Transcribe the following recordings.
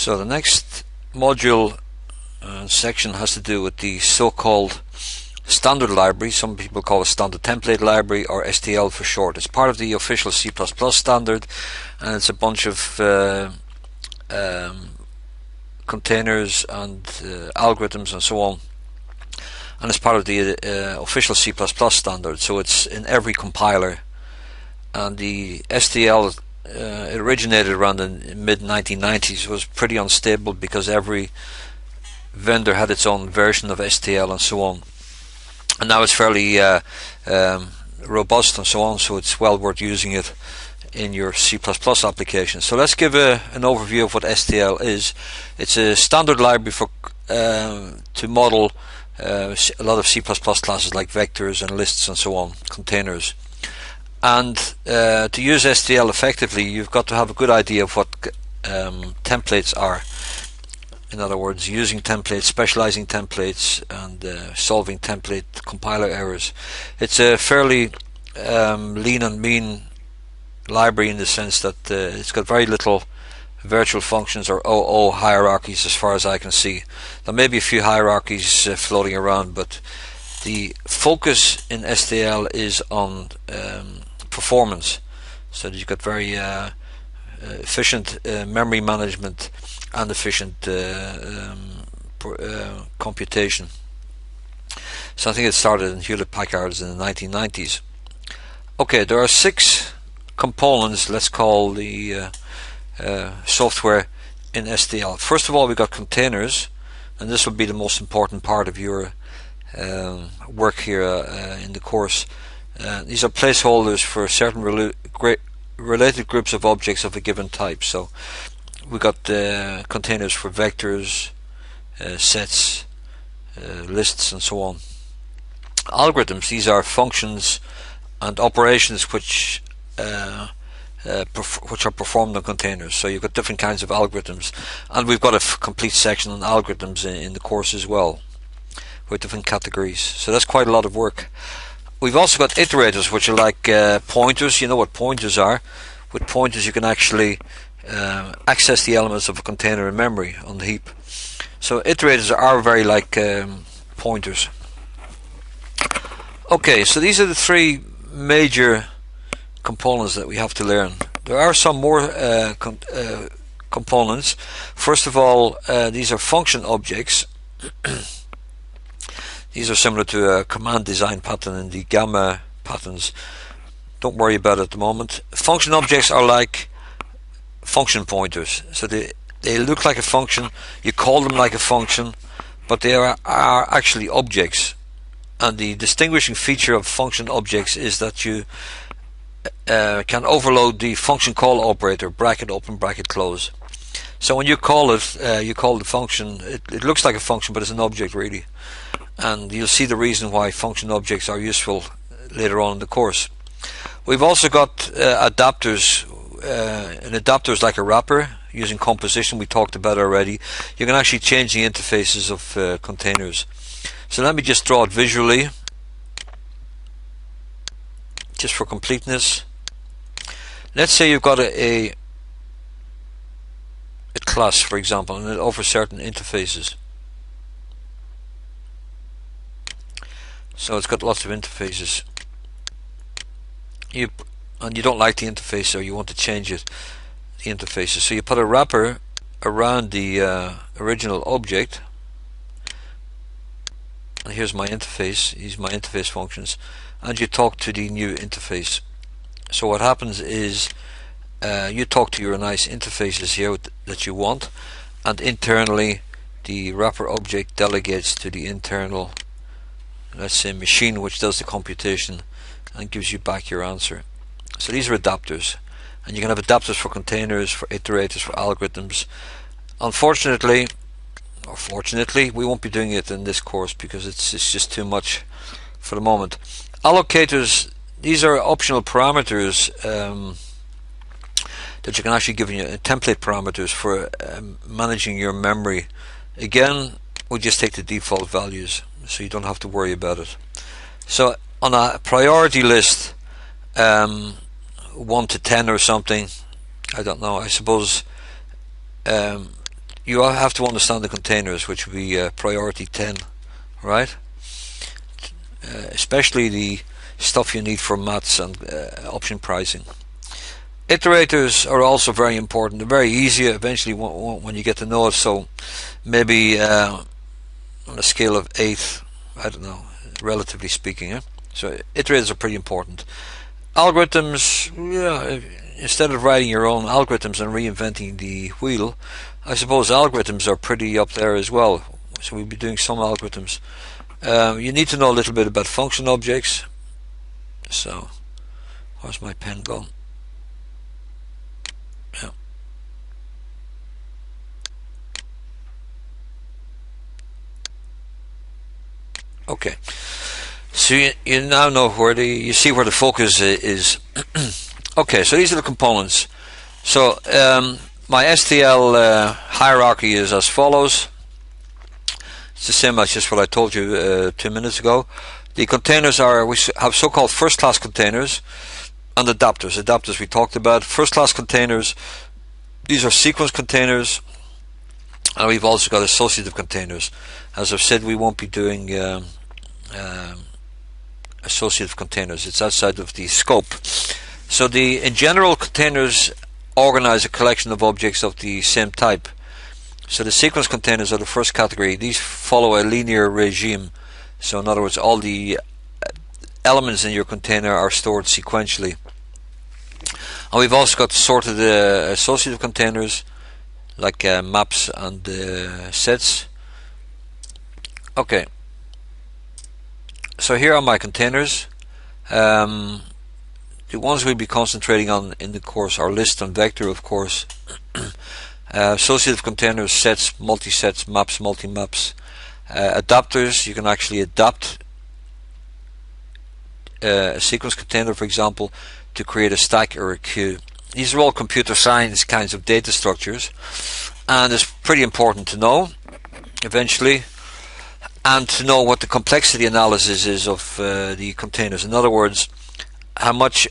So the next module section has to do with the so-called standard library. Some people call it standard template library, or STL for short. It's part of the official C++ standard, and it's a bunch of containers and algorithms and so on, and it's part of the official C++ standard, so it's in every compiler. And the STL it originated around the mid-1990s. It was pretty unstable because every vendor had its own version of STL and so on, and now it's fairly robust and so on, so it's well worth using it in your C++ application. So let's give an overview of what STL is. It's a standard library for to model a lot of C++ classes like vectors and lists and so on, containers. And to use STL effectively, you've got to have a good idea of what templates are. In other words, using templates, specializing templates, and solving template compiler errors. It's a fairly lean and mean library in the sense that it's got very little virtual functions or OO hierarchies as far as I can see. There may be a few hierarchies floating around, but the focus in STL is on performance, so that you've got very efficient memory management and efficient computation. So I think it started in Hewlett-Packard's in the 1990s. Okay, there are 6 components, let's call the software in STL. First of all, we've got containers, and this will be the most important part of your work here in the course. These are placeholders for certain related groups of objects of a given type. So we've got containers for vectors, sets, lists, and so on. Algorithms, these are functions and operations which are performed on containers. So you've got different kinds of algorithms, and we've got a complete section on algorithms in the course as well, with different categories. So that's quite a lot of work. We've also got iterators, which are like pointers. You know what pointers are. With pointers you can actually access the elements of a container in memory on the heap. So iterators are very like pointers. Okay, so these are the 3 major components that we have to learn. There are some more components. First of all, these are function objects. These are similar to a command design pattern in the gamma patterns. Don't worry about it at the moment. Function objects are like function pointers. So they look like a function, you call them like a function, but they are actually objects. And the distinguishing feature of function objects is that you can overload the function call operator, bracket open, bracket close. So when you call it, you call the function, it looks like a function, but it's an object really. And you'll see the reason why function objects are useful later on in the course. We've also got adapters. An adapter is like a wrapper using composition we talked about already. You can actually change the interfaces of containers. So let me just draw it visually, just for completeness. Let's say you've got a class, for example, and it offers certain interfaces. So it's got lots of interfaces. And you don't like the interface, or you want to change it, the interfaces. So you put a wrapper around the original object. And here's my interface. These are my interface functions, and you talk to the new interface. So what happens is you talk to your nice interfaces here that you want, and internally the wrapper object delegates to the internal, let's say, machine, which does the computation and gives you back your answer. So these are adapters, and you can have adapters for containers, for iterators, for algorithms. Unfortunately, or fortunately, we won't be doing it in this course because it's just too much for the moment. Allocators, these are optional parameters that you can actually give you template parameters for managing your memory. Again, we just take the default values, so you don't have to worry about it. So on a priority list, 1 to 10 or something, I don't know, I suppose you have to understand the containers, which would be priority 10, right? Especially the stuff you need for maths and option pricing. Iterators are also very important. They're very easy eventually when you get to know it. So maybe on a scale of 8, I don't know, relatively speaking. So iterators are pretty important. Algorithms, yeah, instead of writing your own algorithms and reinventing the wheel, I suppose algorithms are pretty up there as well. So we'll be doing some algorithms. You need to know a little bit about function objects. So, where's my pen gone? Yeah. Okay. So you now know where you see where the focus is. Okay, so these are the components. So my STL hierarchy is as follows. It's the same as just what I told you 2 minutes ago. The containers we have so-called first-class containers and adapters. Adapters we talked about. First-class containers, these are sequence containers, and we've also got associative containers. As I've said, we won't be doing associative containers. It's outside of the scope. So in general, containers organize a collection of objects of the same type. So the sequence containers are the first category. These follow a linear regime. So in other words, all the elements in your container are stored sequentially. And we've also got sorted associative containers like maps and sets. Okay. So here are my containers. The ones we'll be concentrating on in the course are list and vector, of course. Associative containers, sets, multi-sets, maps, multi-maps. Adapters, you can actually adapt a sequence container, for example, to create a stack or a queue. These are all computer science kinds of data structures, and it's pretty important to know eventually, and to know what the complexity analysis is of the containers. In other words, how much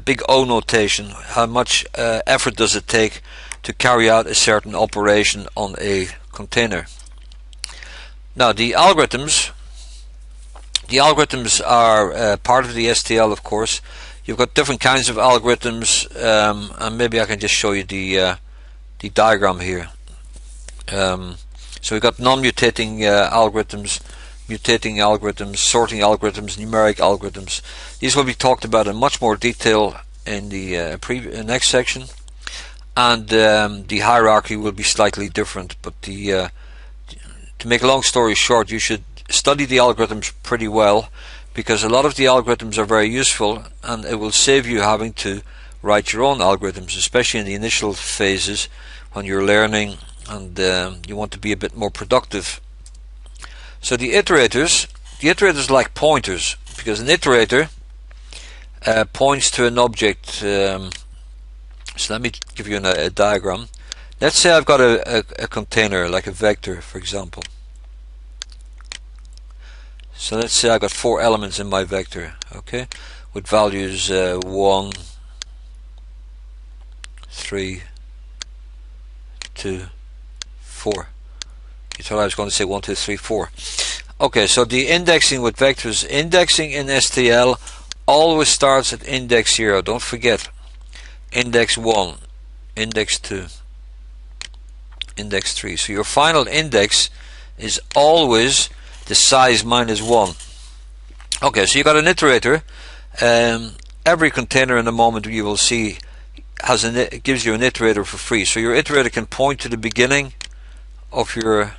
big O notation, how much effort does it take to carry out a certain operation on a container. Now the algorithms are part of the STL, of course. You've got different kinds of algorithms, and maybe I can just show you the diagram here. So we've got non-mutating algorithms, mutating algorithms, sorting algorithms, numeric algorithms. These will be talked about in much more detail in the next section, and the hierarchy will be slightly different. But to make a long story short, you should study the algorithms pretty well, because a lot of the algorithms are very useful, and it will save you having to write your own algorithms, especially in the initial phases when you're learning and you want to be a bit more productive. So the iterators are like pointers, because an iterator points to an object. So let me give you a diagram. Let's say I've got a container, like a vector, for example. So let's say I've got 4 elements in my vector, okay, with values 1, 3, 2, 4. You thought I was going to say 1, 2, 3, 4. Okay, so the indexing with vectors, indexing in STL always starts at index 0. Don't forget. Index 1, index 2, index 3. So your final index is always the size minus 1. Okay, so you got an iterator. Every container in a moment you will see gives you an iterator for free. So your iterator can point to the beginning of your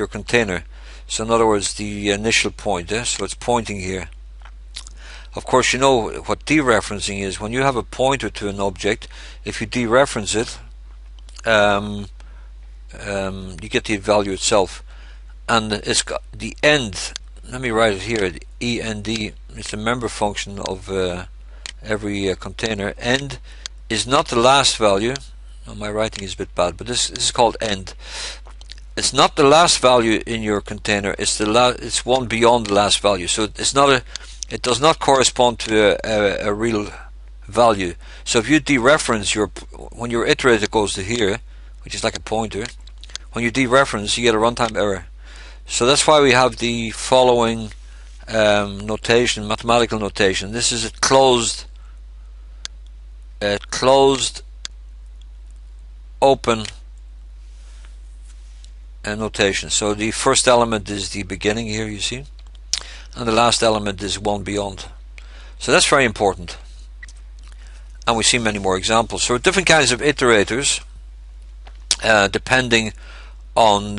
container. So in other words, the initial point. So it's pointing here. Of course, you know what dereferencing is. When you have a pointer to an object, if you dereference it, you get the value itself, and it's got the end. Let me write it here. The END is the member function of every container. End is not the last value. Oh, my writing is a bit bad, but this is called end. It's not the last value in your container. It's one beyond the last value. So it's not it does not correspond to a real value. So if you dereference when your iterator goes to here, which is like a pointer. When you dereference, you get a runtime error. So that's why we have the following notation, mathematical notation. This is a closed open notation. So the first element is the beginning here, you see, and the last element is one beyond. So that's very important, and we see many more examples. So different kinds of iterators depending on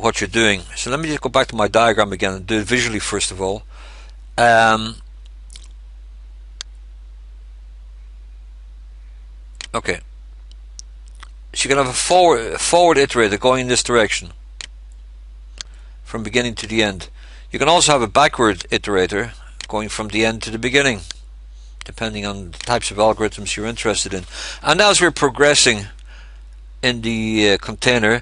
what you're doing. So let me just go back to my diagram again and do it visually first of all. Okay, so you can have a forward iterator going in this direction from beginning to the end. You can also have a backward iterator going from the end to the beginning, depending on the types of algorithms you're interested in. And as we're progressing in the container,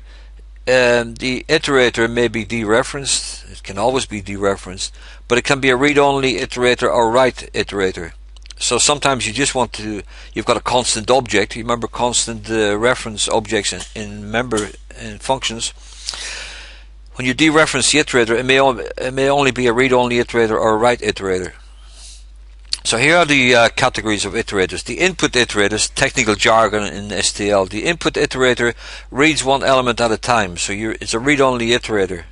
the iterator may be dereferenced. It can always be dereferenced, but it can be a read-only iterator or write iterator. So sometimes you just want to, you've got a constant object. You remember constant reference objects in functions. When you dereference the iterator, it may only be a read-only iterator or a write iterator. So here are the categories of iterators. The input iterators, technical jargon in STL. The input iterator reads one element at a time, so it's a read-only iterator,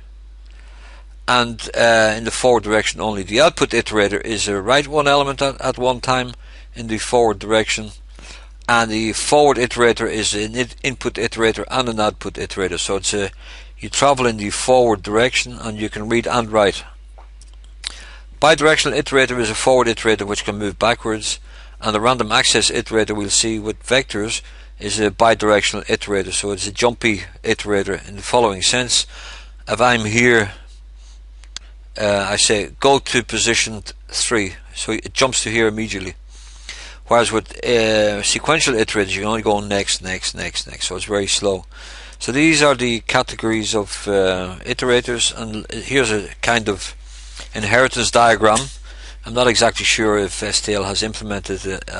and in the forward direction only. The output iterator is a write one element at one time in the forward direction, and the forward iterator is an input iterator and an output iterator. So it's you travel in the forward direction and you can read and write. Bidirectional iterator is a forward iterator which can move backwards, and the random access iterator we'll see with vectors is a bidirectional iterator. So it's a jumpy iterator in the following sense. If I'm here, I say go to position 3, so it jumps to here immediately. Whereas with sequential iterators, you can only go next, so it's very slow. So these are the categories of iterators, and here's a kind of inheritance diagram. I'm not exactly sure if STL has implemented it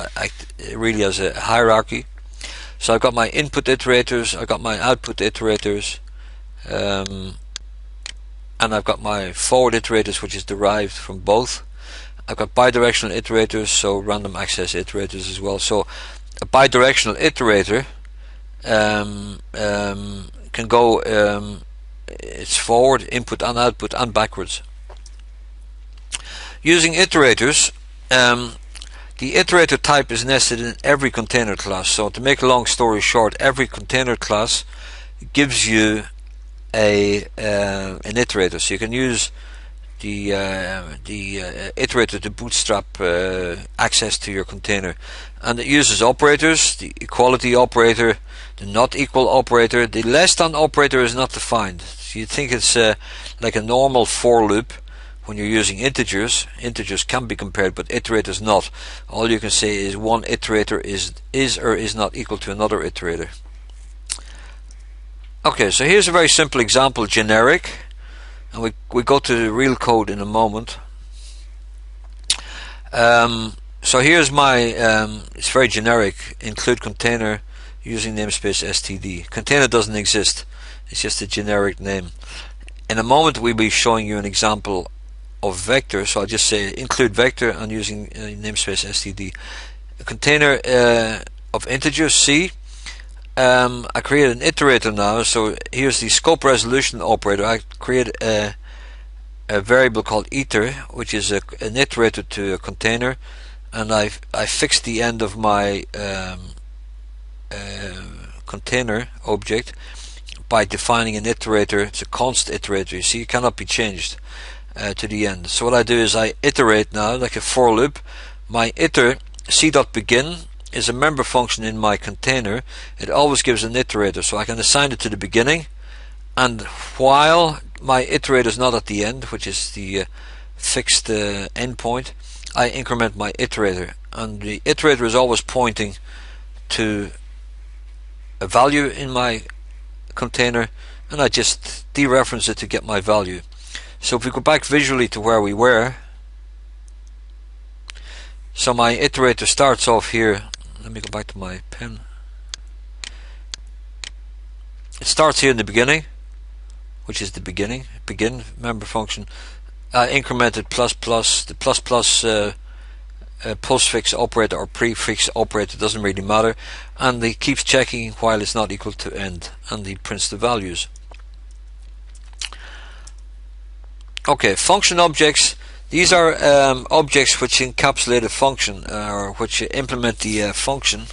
really as a hierarchy. So I've got my input iterators, I've got my output iterators, and I've got my forward iterators, which is derived from both. I've got bidirectional iterators, so random access iterators as well. So a bidirectional iterator can go it's forward, input and output, and backwards. Using iterators, the iterator type is nested in every container class. So to make a long story short, every container class gives you an iterator. So you can use the iterator to bootstrap access to your container, and it uses operators: the equality operator, the not equal operator. The less than operator is not defined. So you think it's like a normal for loop. When you're using integers can be compared, but iterators not. All you can say is one iterator is or is not equal to another iterator. Okay, so here's a very simple example, generic, and we go to the real code in a moment. So here's my it's very generic: include container using namespace std. Container doesn't exist, it's just a generic name. In a moment we'll be showing you an example of vector, so I'll just say include vector and using namespace std. A container of integers C. I create an iterator now, so here's the scope resolution operator. I create a variable called iter, which is an iterator to a container, and I fixed the end of my container object by defining an iterator. It's a const iterator, you see, it cannot be changed to the end. So what I do is I iterate now like a for loop. My iter c.begin is a member function in my container. It always gives an iterator, so I can assign it to the beginning, and while my iterator is not at the end, which is the fixed endpoint, I increment my iterator, and the iterator is always pointing to a value in my container, and I just dereference it to get my value. So if we go back visually to where we were, so my iterator starts off here. Let me go back to my pen. it starts here in the beginning, which is the begin member function. Incremented plus plus, the plus plus postfix operator or prefix operator, doesn't really matter, and it keeps checking while it's not equal to end, and it prints the values. Okay, function objects. These are objects which encapsulate a function, or which implement the function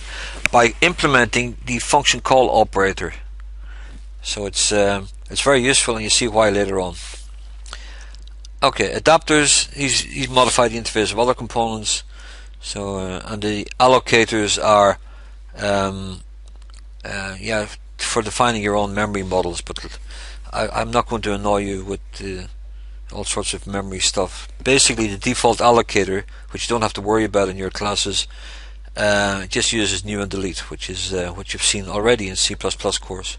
by implementing the function call operator. So it's very useful, and you see why later on. Okay, adapters. He's modified the interface of other components. So and the allocators are yeah, for defining your own memory models. But I'm not going to annoy you with all sorts of memory stuff. Basically, the default allocator, which you don't have to worry about in your classes, just uses new and delete, which is what you've seen already in C++ course.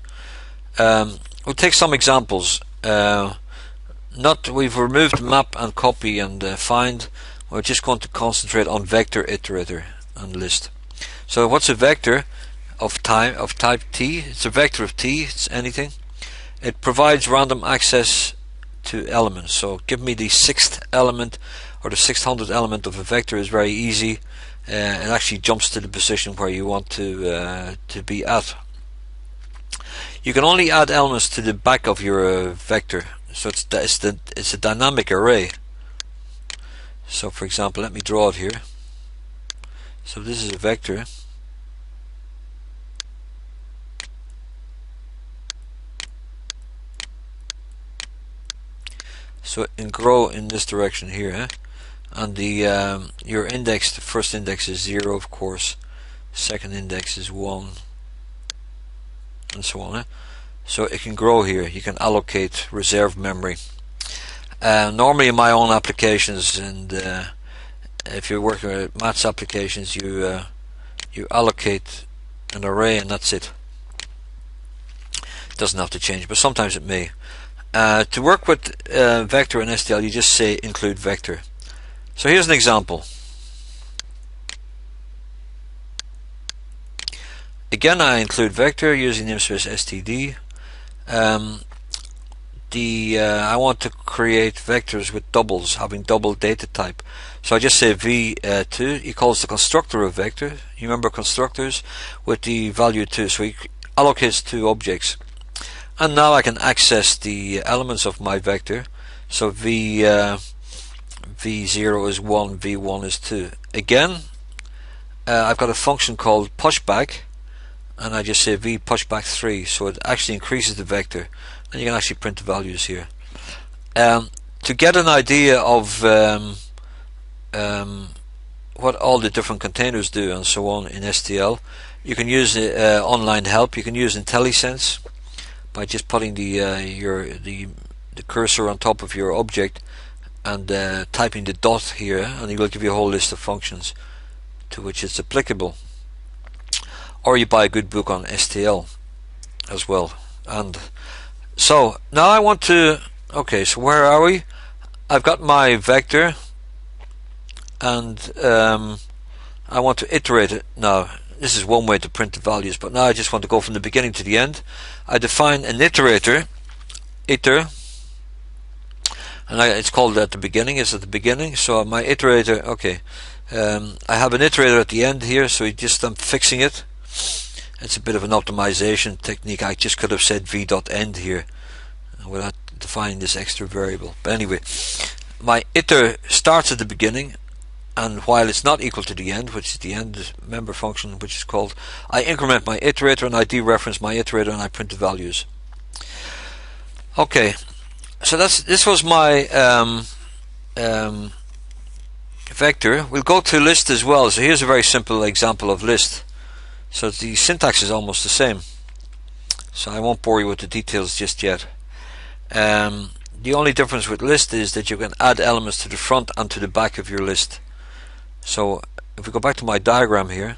We'll take some examples. We've removed map and copy and find. We're just going to concentrate on vector iterator and list. So what's a vector of type t? It's a vector of t. It's anything. It provides random access to elements. So give me the 6th element or the 600th element of a vector is very easy. It actually jumps to the position where you want to be at. You can only add elements to the back of your vector. So it's a dynamic array. So for example, let me draw it here. So this is a vector. So it can grow in this direction here, and the your index, the first index is 0, of course, second index is 1, and so on. So it can grow here. You can allocate reserved memory. Normally in my own applications, and if you're working with maths applications, you allocate an array and that's it. It doesn't have to change, but sometimes it may. To work with vector and STL, you just say include vector. So here's an example. Again, I include vector using namespace std. I want to create vectors with doubles, having double data type. So I just say v2 equals the constructor of vector. You remember constructors with the value 2. So he allocates 2 objects. And now I can access the elements of my vector. So v0 is 1, v1 is 2. Again, I've got a function called pushback, and I just say v pushback 3, so it actually increases the vector, and you can actually print the values here. To get an idea of what all the different containers do and so on in STL, you can use online help. You can use IntelliSense by just putting the cursor on top of your object and typing the dot here, and it will give you a whole list of functions to which it's applicable. Or you buy a good book on STL as well. And so now I want to, okay, so where are we? I've got my vector, and I want to iterate it now. This is one way to print the values, but now I just want to go from the beginning to the end. I define an iterator, iter, and it's called at the beginning. It's at the beginning. So my iterator, okay, I have an iterator at the end here, so I'm fixing it. It's a bit of an optimization technique. I just could have said v.end here without defining this extra variable. But anyway, my iter starts at the beginning, and while it's not equal to the end, which is the end member function, which is called, I increment my iterator and I dereference my iterator and I print the values. Okay, so this was my vector. We'll go to list as well. So here's a very simple example of list. So the syntax is almost the same, so I won't bore you with the details just yet. The only difference with list is that you can add elements to the front and to the back of your list. So if we go back to my diagram here,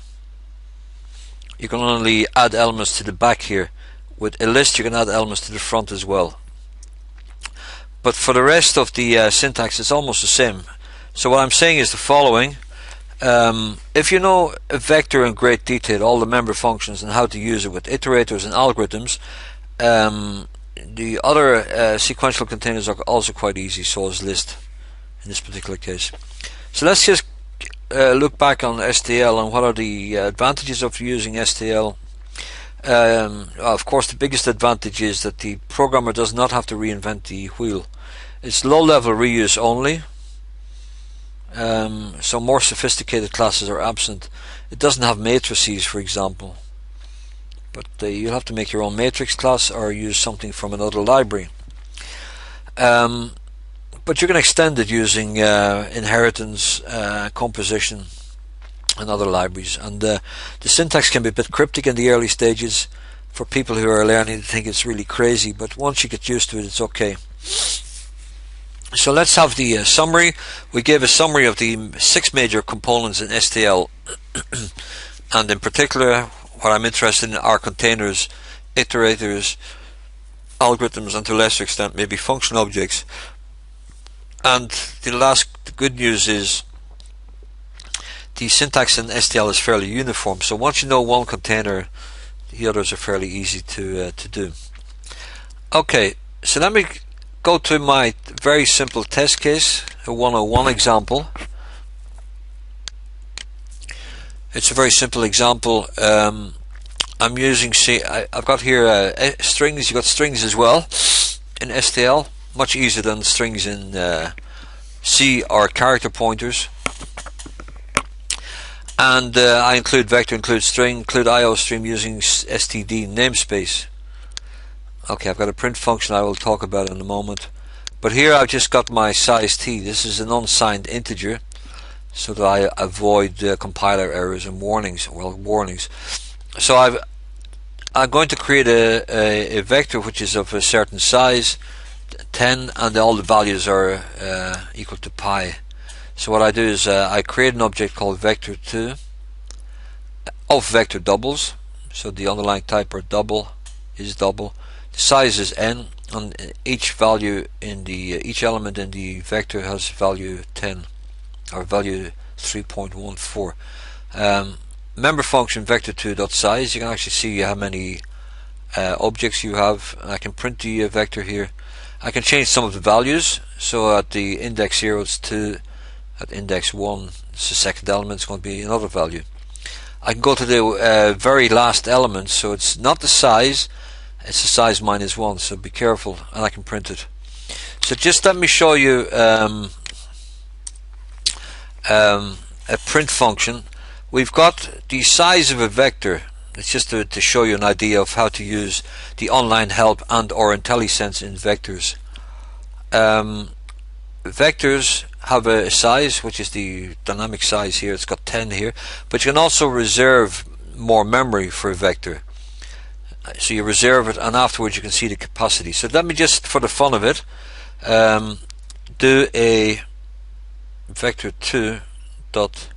you can only add elements to the back here. With a list you can add elements to the front as well. But for the rest of the syntax it's almost the same. So what I'm saying is the following. If you know a vector in great detail, all the member functions and how to use it with iterators and algorithms, the other sequential containers are also quite easy, so is list in this particular case. So let's just look back on STL and what are the advantages of using STL. Of course, the biggest advantage is that the programmer does not have to reinvent the wheel. It's low-level reuse only, so more sophisticated classes are absent. It doesn't have matrices, for example, but you'll have to make your own matrix class or use something from another library. But you can extend it using inheritance, composition, and other libraries. And the syntax can be a bit cryptic in the early stages for people who are learning. They think it's really crazy, but once you get used to it, it's okay. So let's have the summary. We gave a summary of the 6 major components in STL, and in particular what I'm interested in are containers, iterators, algorithms, and to a lesser extent maybe function objects. And the good news is the syntax in STL is fairly uniform, so once you know one container, the others are fairly easy to do. Okay, so let me go to my very simple test case, a 101 example. It's a very simple example. I'm using I've got here strings. You've got strings as well in STL, much easier than strings in C or character pointers. And I include vector, include string, include IO stream using std namespace. Okay, I've got a print function I will talk about in a moment. But here I've just got my size t. This is an unsigned integer, so that I avoid compiler errors and warnings. Well, warnings. So I'm going to create a vector which is of a certain size, 10, and all the values are equal to pi. So what I do is I create an object called vector2 of vector doubles. So the underlying type are double is double. The size is n, and each value in the each element in the vector has value 10 or value 3.14. Member function vector2.size. You can actually see how many objects you have. And I can print the vector here. I can change some of the values. So at the index 0 it's 2. At index 1 it's the second element, it's going to be another value. I can go to the very last element, so it's not the size, it's the size minus 1, so be careful, and I can print it. So just let me show you a print function. We've got the size of a vector. It's just to show you an idea of how to use the online help and or IntelliSense in vectors. Vectors have a size, which is the dynamic size here. It's got 10 here, but you can also reserve more memory for a vector. So you reserve it, and afterwards you can see the capacity. So let me just, for the fun of it, do a vector2 dot.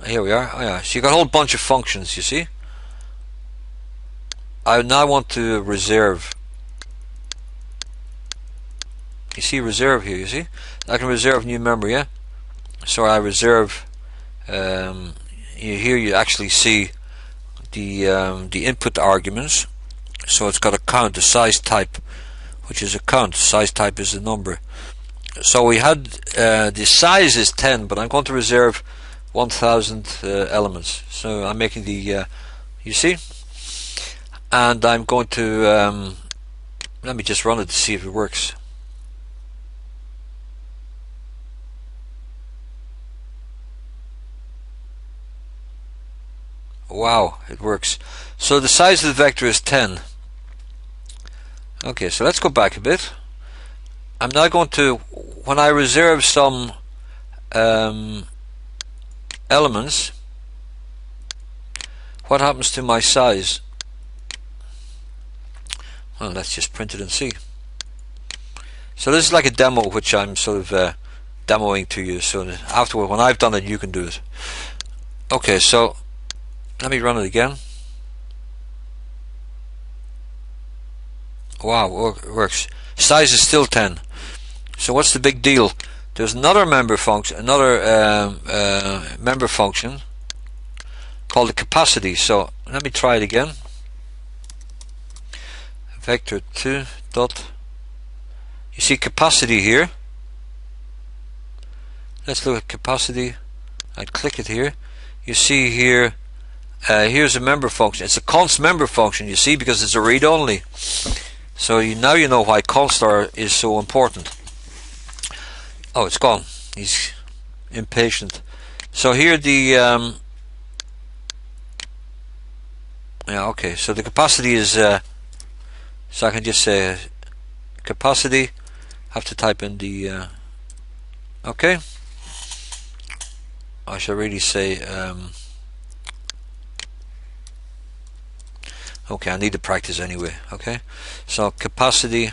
Here we are. Oh yeah. So you got a whole bunch of functions. You see. I now want to reserve. You see reserve here, you see? I can reserve new memory, yeah? So I reserve, here you actually see the input arguments. So it's got a count, a size type, which is a count. Size type is a number. So we had, the size is 10, but I'm going to reserve 1000 elements. So I'm making the, you see? And I'm going to, let me just run it to see if it works. Wow, it works. So the size of the vector is 10. Okay, so let's go back a bit. I'm now going to, when I reserve some elements, what happens to my size? Well, let's just print it and see. So this is like a demo which I'm sort of demoing to you, so that afterward, when I've done it, you can do it. Okay, so let me run it again. Wow, it works. Size is still 10. So what's the big deal? There's another member function, member function called the capacity. So let me try it again. vector 2 dot, you see capacity here. Let's look at capacity. I click it here. You see here, here's a member function. It's a const member function, you see, because it's a read-only. So now you know why const is so important. Oh, it's gone. He's impatient. So here the yeah, okay. So the capacity is so I can just say capacity. Have to type in the okay. I shall really say okay, I need to practice anyway. Okay, so capacity,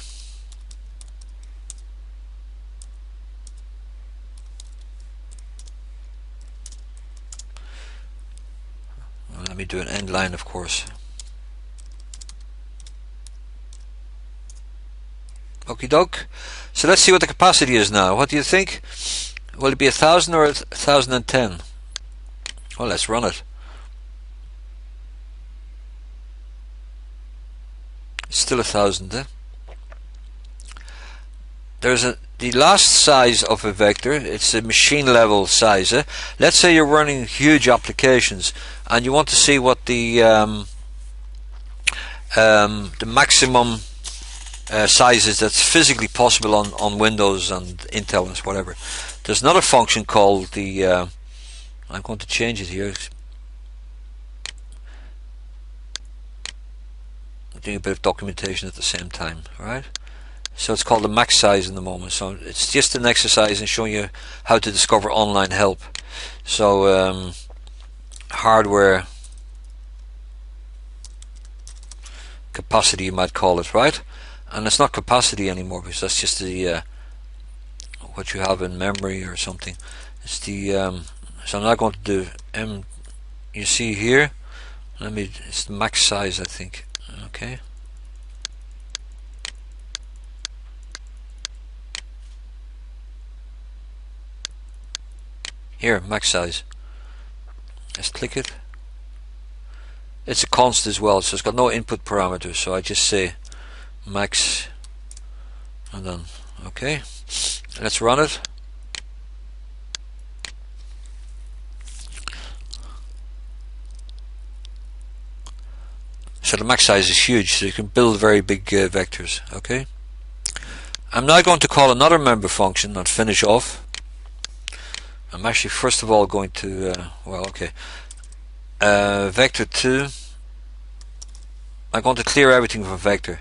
well, let me do an end line, of course. Okie doke. So let's see what the capacity is now. What do you think? Will it be 1000 or 1010? Well, let's run it. It's still 1000, eh? There's the last size of a vector. It's a machine level size. Eh? Let's say you're running huge applications and you want to see what the maximum size is that's physically possible on Windows and Intel and whatever. There's another function called the I'm going to change it here. I'm doing a bit of documentation at the same time, right? So it's called the max size in the moment. So it's just an exercise in showing you how to discover online help. So hardware capacity, you might call it, right? And it's not capacity anymore because that's just the what you have in memory or something. It's the so I'm not going to do you see here, it's the max size, I think. Okay, here, max size. Let's click it. It's a const as well, so it's got no input parameters, so I just say max and then okay, let's run it. So the max size is huge, so you can build very big vectors. Okay, I'm now going to call another member function and finish off. I'm actually first of all going to well, okay, vector 2. I'm going to clear everything from vector,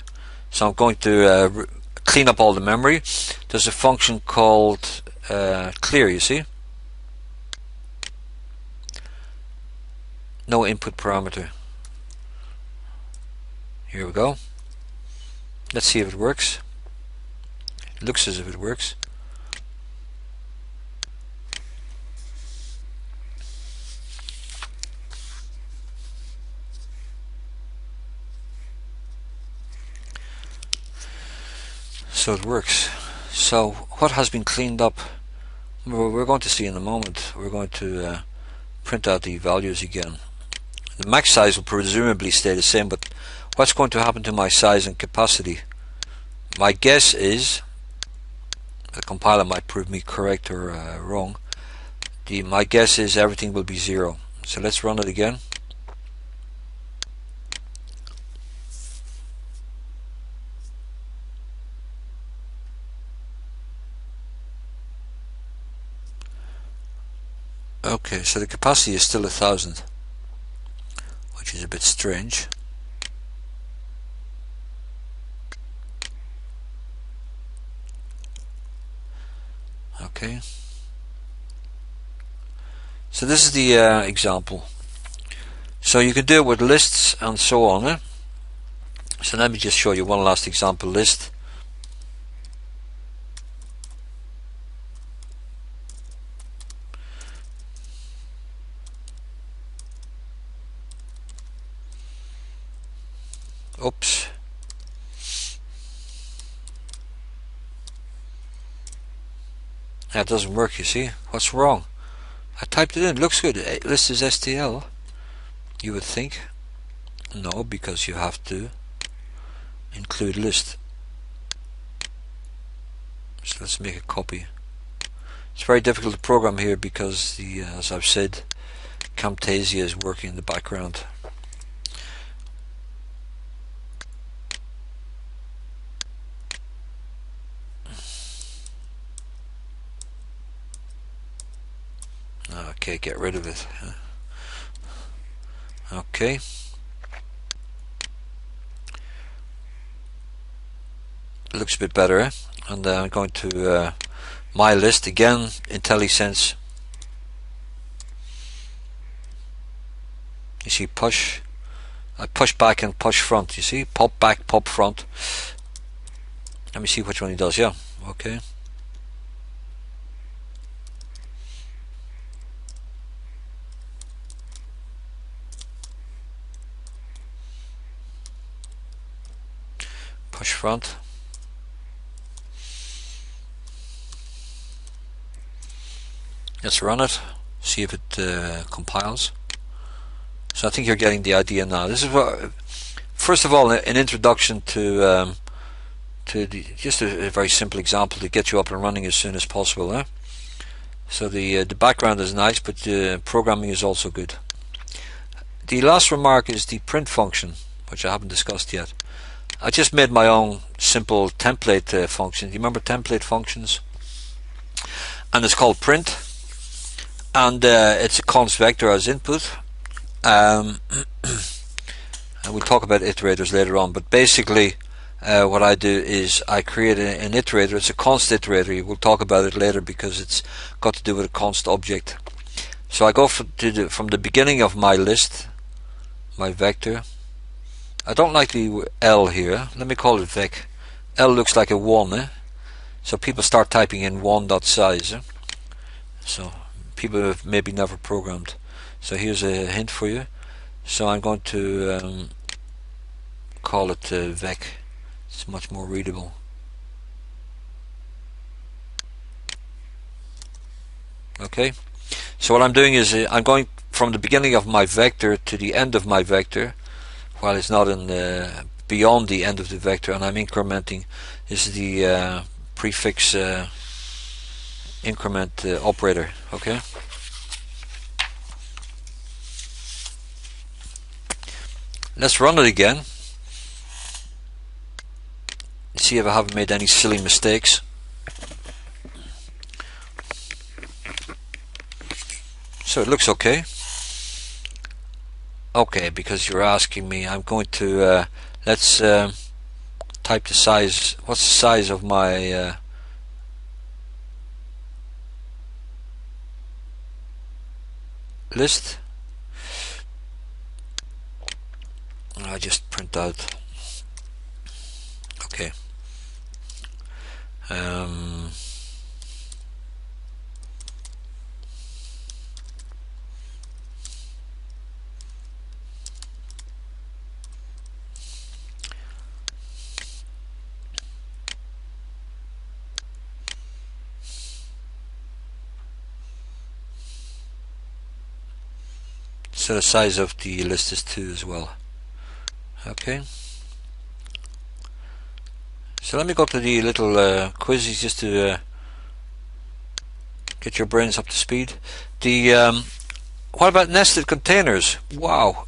so I'm going to clean up all the memory. There's a function called clear, you see, no input parameter. Here we go. Let's see if it works. It looks as if it works. So it works. So what has been cleaned up? We're going to see in a moment. We're going to print out the values again. The max size will presumably stay the same, but what's going to happen to my size and capacity? My guess is, the compiler might prove me correct or wrong. My guess is everything will be 0. So let's run it again. Okay, so the capacity is still 1000, which is a bit strange. Okay, so this is the example. So you can do it with lists and so on. Eh? So let me just show you one last example list. Oops. That doesn't work, you see. What's wrong? I typed it in, looks good. List is STL. You would think. No, because you have to include list. So let's make a copy. It's very difficult to program here because the as I've said, Camtasia is working in the background. Okay, get rid of it. Okay. Looks a bit better, eh? And I'm going to my list again, IntelliSense. You see push. I push back and push front. You see, pop back, pop front. Let me see which one he does. Yeah, okay. Push front. Let's run it, see if it compiles. So I think you're getting the idea now. This is what, first of all, an introduction to just a very simple example to get you up and running as soon as possible. Eh? So the background is nice, but the programming is also good. The last remark is the print function, which I haven't discussed yet. I just made my own simple template function. Do you remember template functions? And it's called print. And it's a const vector as input. And we'll talk about iterators later on, but basically what I do is I create an iterator. It's a const iterator. We'll talk about it later because it's got to do with a const object. So I go from the beginning of my list, my vector. I don't like the L here. Let me call it vec. L looks like a 1, eh? So people start typing in 1.size. So people have maybe never programmed. So here's a hint for you. So I'm going to call it vec. It's much more readable. Okay. So what I'm doing is I'm going from the beginning of my vector to the end of my vector, while it's not in beyond the end of the vector, and I'm incrementing. This is the prefix increment operator. Okay. Let's run it again. See if I haven't made any silly mistakes. So it looks okay. Okay, because you're asking me, I'm going to let's type the size. What's the size of my list? I just print out. Okay. So the size of the list is 2 as well. Okay. So let me go to the little quizzes just to get your brains up to speed. The what about nested containers? Wow,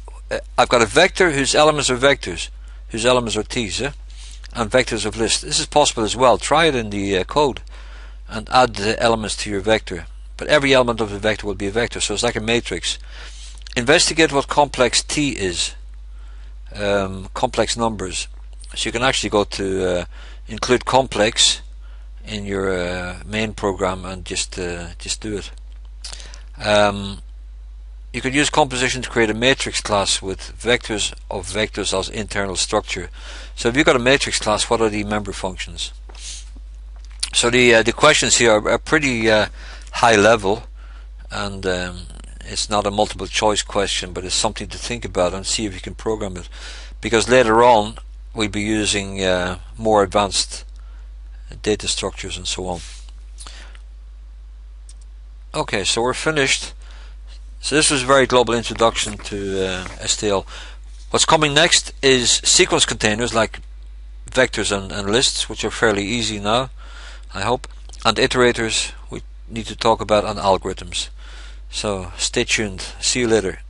I've got a vector whose elements are vectors, whose elements are t's, and vectors of list. This is possible as well. Try it in the code and add the elements to your vector. But every element of the vector will be a vector, so it's like a matrix. Investigate what complex t is. Complex numbers. So you can actually go to include complex in your main program and just do it. You could use composition to create a matrix class with vectors of vectors as internal structure. So if you've got a matrix class, what are the member functions? So the questions here are pretty high level, and it's not a multiple choice question, but it's something to think about and see if you can program it, because later on we'll be using more advanced data structures and so on. Okay, so we're finished. So this was a very global introduction to STL. What's coming next is sequence containers, like vectors and lists, which are fairly easy now, I hope. And iterators we need to talk about, and algorithms. So stay tuned. See you later.